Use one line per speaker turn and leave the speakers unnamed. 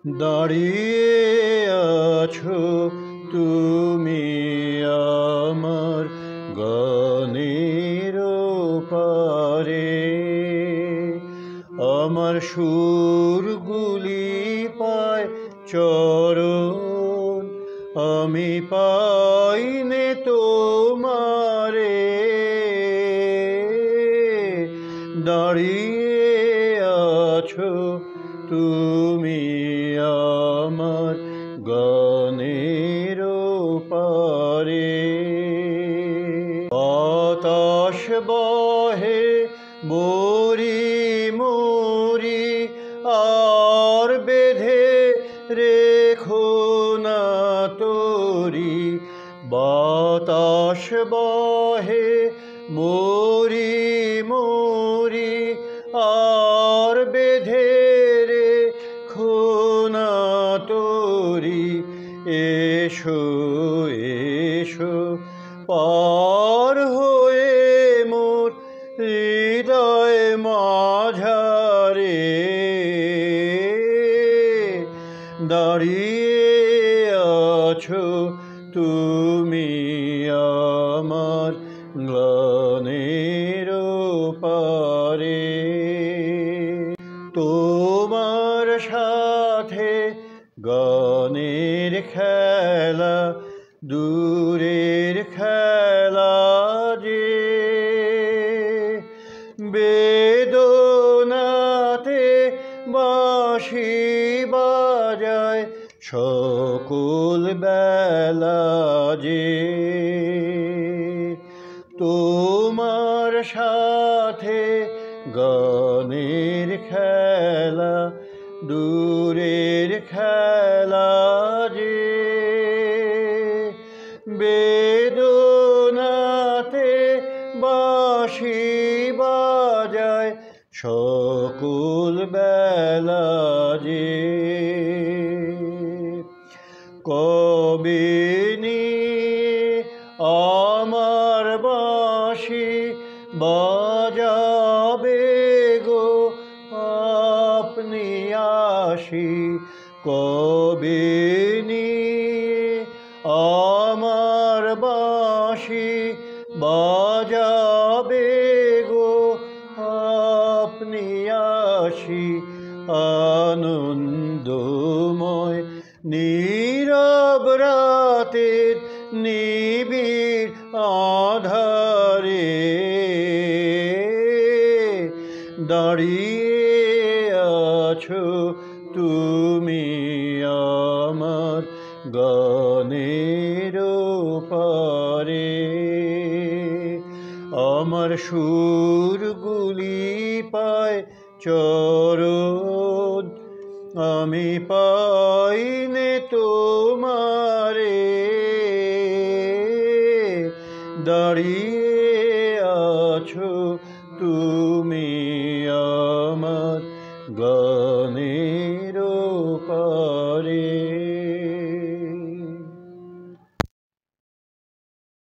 দাঁড়িয়ে আছো তুমি আমার গানের পারে, আমার সুরগুলি পায় চরণ, আমি পাইনে তোমারে। দাঁড়িয়ে আছো তুমি আমার গানের পারে। বাতাস বহে মরি মরি আর বেঁধে রেখো না তোরি। বাতাস বহে মরি মরি আর বেঁধে রেখো না তোরি। এসো এসো পার হয়ে মোর হৃদয় মাঝারে। দাঁড়িয়ে আছো তুমি আমার গানের পারে। তোমার সাথে গানের খেলা দূরের খেলা যে, বেদনাতে বাঁশি বাজায় সকল বেলা যে। তোমার সাথে গানের খেলা দূরের খেলা যে, বেদনাতে বাঁশি বাজায় সকল বেলা যে। কবে নিয়ে আমার বাঁশি বাজাবে গো আপনি আসি। কবে নিয়ে আমার বাঁশি বাজাবে গো আপনি আসি। আনন্দময় নীরব রাতের নিবিড় আধারে, দাঁড়িয়ে আছো তুমি আমার গানের পারে। আমার সুরগুলি পায় চরণ, আমি পাইনে তোমারে। দাঁড়িয়ে